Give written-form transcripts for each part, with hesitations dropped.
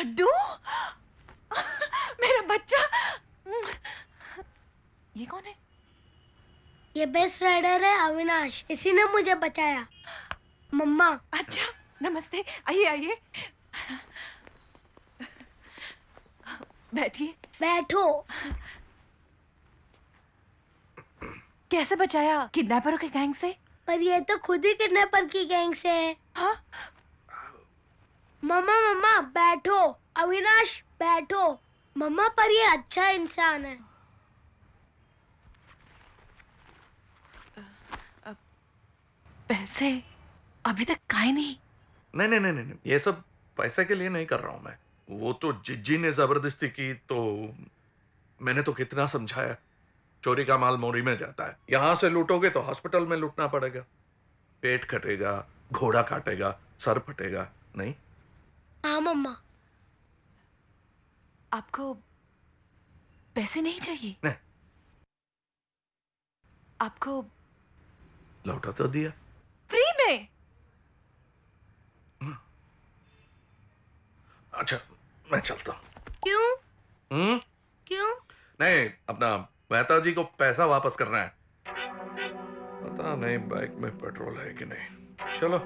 डड्डू, मेरा बच्चा। ये कौन है? ये बेस्ट राइडर है अविनाश, इसी ने मुझे बचाया। मम्मा। अच्छा, नमस्ते, आइए आइए, बैठिए। बैठो। कैसे बचाया? किडनैपरों के गैंग से? पर ये तो खुद ही किडनैपर की गैंग से है। हाँ? मम्मा मम्मा बैठो, अविनाश बैठो। मम्मा पर ये अच्छा इंसान है। पैसे अभी तक खाए नहीं? नहीं, ये सब पैसे के लिए नहीं कर रहा हूं मैं। वो तो जिज्जी ने जबरदस्ती की तो मैंने तो कितना समझाया। चोरी का माल मोरी में जाता है, यहां से लूटोगे तो हॉस्पिटल में लूटना पड़ेगा। पेट कटेगा, घोड़ा काटेगा, सर फटेगा। नहीं? हाँ मम्मा। आपको पैसे नहीं चाहिए? नहीं। आपको लौटा तो दिया फ्री में। अच्छा, मैं चलता हूं। क्यों? क्यों? नहीं, अपना मेहता जी को पैसा वापस करना है। पता नहीं बाइक में पेट्रोल है कि नहीं। चलो,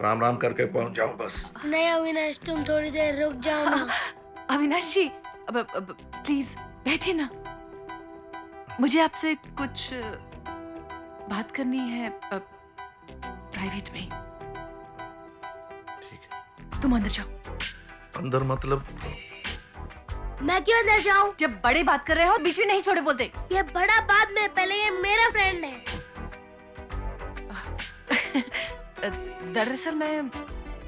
राम राम करके पहुंच जाऊं बस। नहीं अविनाश, तुम थोड़ी देर रुक जाओ ना। अविनाश जी, अब प्लीज बैठिए ना, मुझे आपसे कुछ बात करनी है प्राइवेट में। ठीक है। तुम अंदर जाओ। अंदर मतलब? मैं क्यों अंदर जाऊं? जब बड़े बात कर रहे हो बीच में नहीं छोड़े बोलते। ये बड़ा बाद में, पहले ये मेरा फ्रेंड है। दरअसल मैं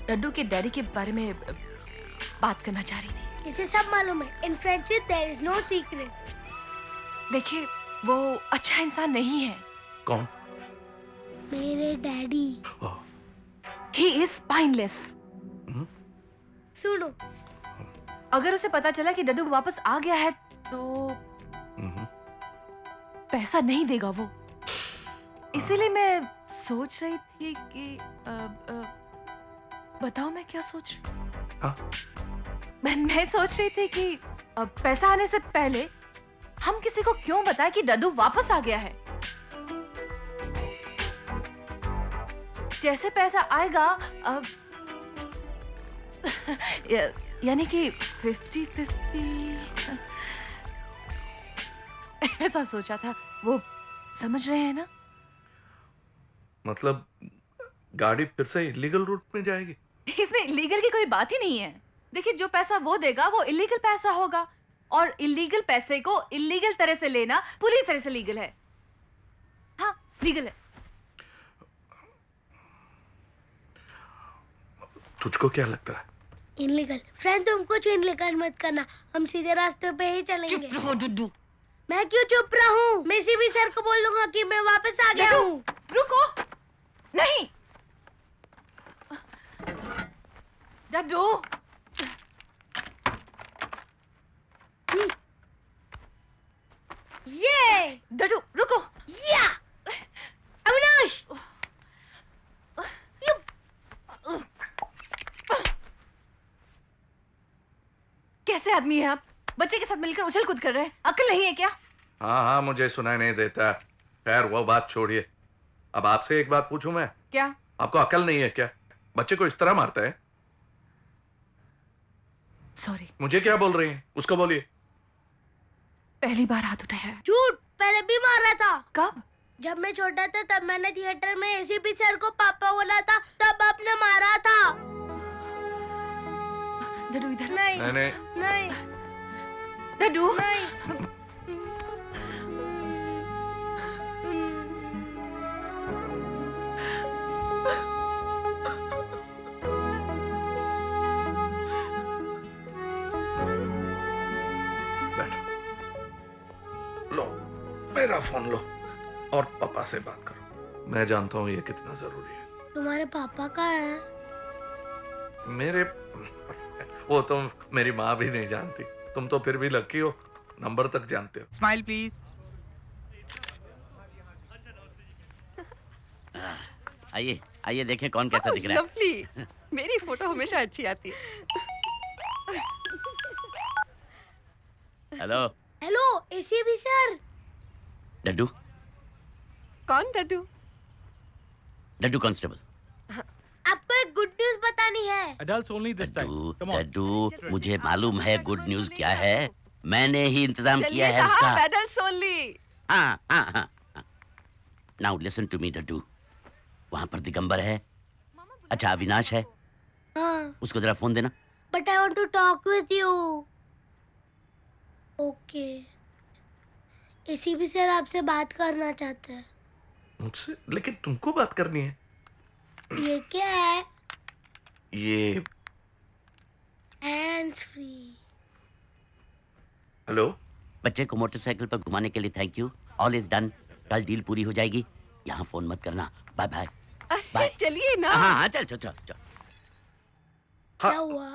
डड्डू के डैडी के बारे में बात करना चाह रही थी। इसे सब मालूम है, in friendship there is no secret. देखिए, वो अच्छा इंसान नहीं है। कौन? मेरे डैडी। He is spineless. सुनो, अगर उसे पता चला कि डड्डू वापस आ गया है तो पैसा नहीं देगा वो। इसीलिए मैं सोच रही थी कि बताओ मैं क्या सोच रही हूँ? हाँ? मैं सोच रही थी कि पैसा आने से पहले हम किसी को क्यों बताएं कि डड्डू वापस आ गया है। जैसे पैसा आएगा यानी कि 50-50 ऐसा सोचा था। वो समझ रहे हैं ना? मतलब गाड़ी फिर से इलीगल रूट में जाएगी? इसमें इलीगल की कोई बात ही नहीं है। देखिए, जो पैसा वो देगा वो इलीगल पैसा होगा, और इलीगल पैसे को इलीगल तरह से लेना पूरी तरह से लीगल है। हाँ, लीगल है। तुझको क्या लगता है? इनलीगल। फ्रेंड, तुम कुछ इनलीगल मत करना, हम सीधे रास्ते पे ही चलेंगे। चुप रहो डड्डू। मैं क्यों चुप रहूं? मैं सीबी सर को बोल दूंगा कि मैं वापस आ गया हूँ। रुको, नहीं डड्डू। ये डड्डू रुको। या अविनाश, कैसे आदमी है आप? बच्चे के साथ मिलकर उछल कूद कर रहे हैं, अक्ल नहीं है क्या? हाँ, मुझे सुनाई नहीं देता। खैर, वो बात छोड़िए। अब आपसे एक बात पूछूं मैं? क्या? आपको अकल नहीं है क्या? बच्चे को इस तरह मारता है? सॉरी। मुझे क्या बोल रही हैं? उसको बोलिए। पहली बार हाथ उठाया है। झूठ, पहले भी मारा था। कब? जब मैं छोटा था तब मैंने थिएटर में एसीपी सर को पापा बोला था, तब आपने मारा था। डड्डू इधर। नहीं नहीं। नहीं डड्डू। नहीं। लो, मेरा फोन लो और पापा से बात करो। मैं जानता हूं ये कितना जरूरी है। तुम्हारे पापा कहाँ हैं? मेरे वो तो मेरी माँ भी नहीं जानती। तुम तो फिर भी लकी हो, नंबर तक जानते हो। Smile please. आइए आइए, देखें कौन कैसा दिख रहा है। लवली, मेरी फोटो हमेशा अच्छी आती है। Hello hello ACP sir. Daddu कौन डड्डू? डड्डू कांस्टेबल। आपको एक गुड न्यूज बतानी है। Adults only this time. Daddu Come on. डड्डू मुझे मालूम है गुड न्यूज क्या है। मैंने ही इंतजाम किया चलिए है उसका। साहब, एडल्ट्स ओनली। हाँ। Now listen to me Daddu. वहां पर दिगंबर है। अच्छा अविनाश है, हाँ, उसको जरा फोन देना। But I want to talk with you. Okay. ACP sir आपसे बात करना चाहते हैं। मुझसे? लेकिन तुमको बात करनी है। ये क्या है? ये हैंड्स फ्री। हेलो, बच्चे को मोटरसाइकिल पर घुमाने के लिए thank you. All is done. कल डील पूरी हो जाएगी। यहाँ फोन मत करना। Bye bye. अरे बाय। चलिए ना। हाँ चल चल चल चल। क्या हुआ?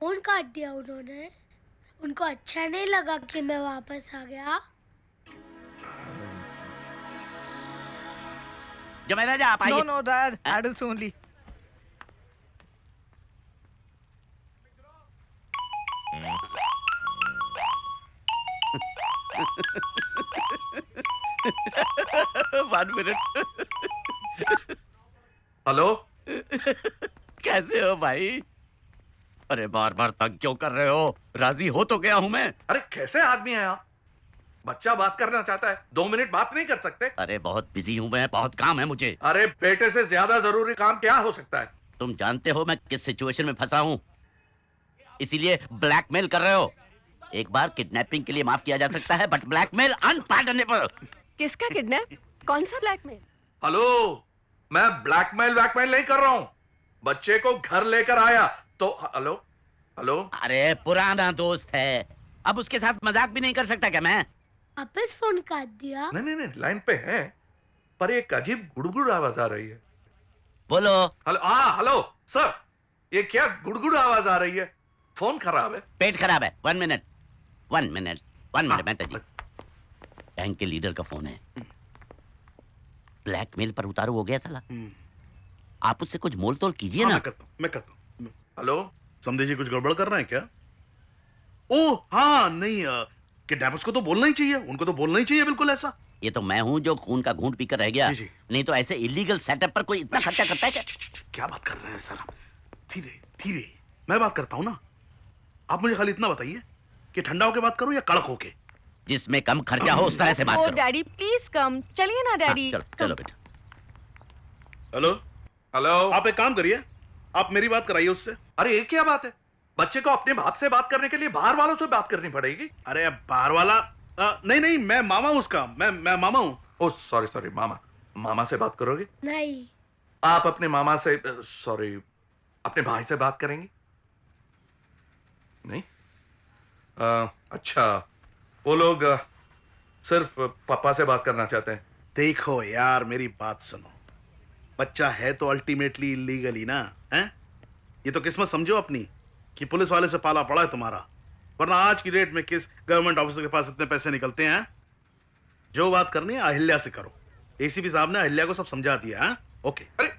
फोन काट दिया उन्होंने। उनको अच्छा नहीं लगा कि मैं वापस आ गया। जमेरा जा आप आइए। No, Dad. Adults only. One minute. Hello. कैसे हो भाई? अरे बार बार तंग क्यों कर रहे हो? राजी हो तो गया हूं मैं। अरे कैसे आदमी है आप? बच्चा बात करना चाहता है, 2 मिनट बात नहीं कर सकते? अरे बहुत बिजी हूं मैं, बहुत काम है मुझे। अरे बेटे से ज्यादा जरूरी काम क्या हो सकता है? तुम जानते हो मैं किस सिचुएशन में फंसा हूं, इसीलिए ब्लैकमेल कर रहे हो। एक बार किडनैपिंग के लिए माफ किया जा सकता है, बट ब्लैकमेल अनपार्डनेबल। किसका किडनैप? कौन सा ब्लैकमेल? हेलो, मैं ब्लैकमेल नहीं कर रहा हूं। बच्चे को घर लेकर आया तो हेलो हेलो। अरे पुराना दोस्त है, अब उसके साथ मजाक भी नहीं कर सकता क्या मैं? वापस फोन काट दिया। नहीं, लाइन पे है, पर एक अजीब गुड़गुड़ आवाज आ रही है। बोलो। हेलो, हाँ हेलो सर, ये क्या गुड़गुड़ आवाज आ रही है? फोन खराब है? पेट खराब है। 1 मिनट मेहता जी। बैंक के लीडर का फोन है। ब्लैकमेल पर उतारू हो गया साला। आप उससे कुछ मोल तोल कीजिए हाँ, ना। मैं करता हूँ। हेलो, समझे जी कुछ गड़बड़ कर रहे हैं क्या? ओह हाँ, नहीं किडनैपर्स को तो बोलना ही चाहिए, उनको तो बोलना ही चाहिए बिल्कुल ऐसा। ये तो मैं हूं जो खून का घूंट पीकर रह गया। जी, जी। नहीं तो ऐसे इलीगल सेटअप पर कोई इतना खर्चा करता है क्या? क्या बात कर रहे हैं सर आप? धीरे धीरे मैं बात करता हूँ ना। आप मुझे खाली इतना बताइए कि ठंडा होके बात करूं या कड़क होके? जिसमें कम खर्चा हो उस तरह से बात ओ करो। Daddy please come. चलिए ना हाँ, डैडी। चलो बेटा। Hello, hello. आप एक काम करिए, आप मेरी बात कराइए उससे। अरे ये क्या बात है? बच्चे को अपने बाप से बात करने के लिए बाहर वालों से बात करनी पड़ेगी? अरे अब बाहर वाला नहीं, मैं मामा हूं उसका। मैं मामा हूं। ओह सॉरी, मामा से बात करोगे? नहीं। आप अपने मामा से सॉरी अपने भाई से बात करेंगी? नहीं? अच्छा, वो लोग सिर्फ पापा से बात करना चाहते हैं। देखो यार, मेरी बात सुनो। बच्चा है तो अल्टीमेटली इलीगल ही ना है। ये तो किस्मत समझो अपनी कि पुलिस वाले से पाला पड़ा है तुम्हारा, वरना आज की डेट में किस गवर्नमेंट ऑफिसर के पास इतने पैसे निकलते हैं। जो बात करनी है अहिल्या से करो। एसीपी साहब ने अहिल्या को सब समझा दिया है। ओके। अरे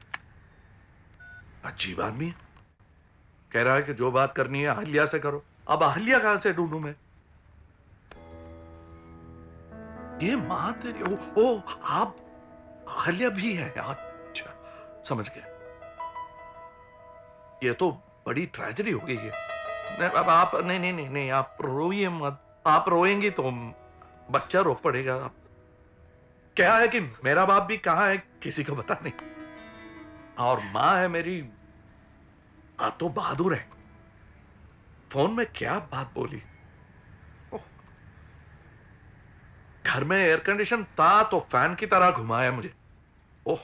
अजीब आदमी है, कह रहा है कि जो बात करनी है अहिल्या से करो। अब अहिल्या कहां से ढूंढूं मैं? ये मां तेरी ओ आप अहिल्या भी है? अच्छा समझ गया। ये तो बड़ी ट्रेजेडी हो गई है। अब आप नहीं आप रोइए मत। आप रोएंगी तो बच्चा रो पड़ेगा। आप क्या है कि मेरा बाप भी कहां है किसी को पता नहीं, और मां है मेरी, आप तो बहादुर है। फोन में क्या बात बोली? घर में एयर कंडीशन था तो फैन की तरह घुमाया मुझे। ओह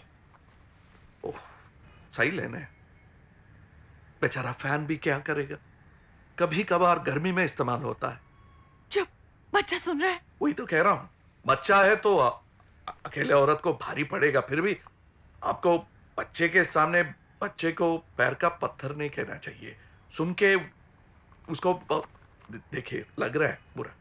सही लेने। बेचारा फैन भी क्या करेगा, कभी कभार गर्मी में इस्तेमाल होता है। चुप, बच्चा सुन रहा है। वही तो कह रहा हूं, बच्चा है तो अकेले औरत को भारी पड़ेगा। फिर भी आपको बच्चे के सामने बच्चे को पैर का पत्थर नहीं कहना चाहिए। सुन के उसको देखिए, लग रहा है बुरा।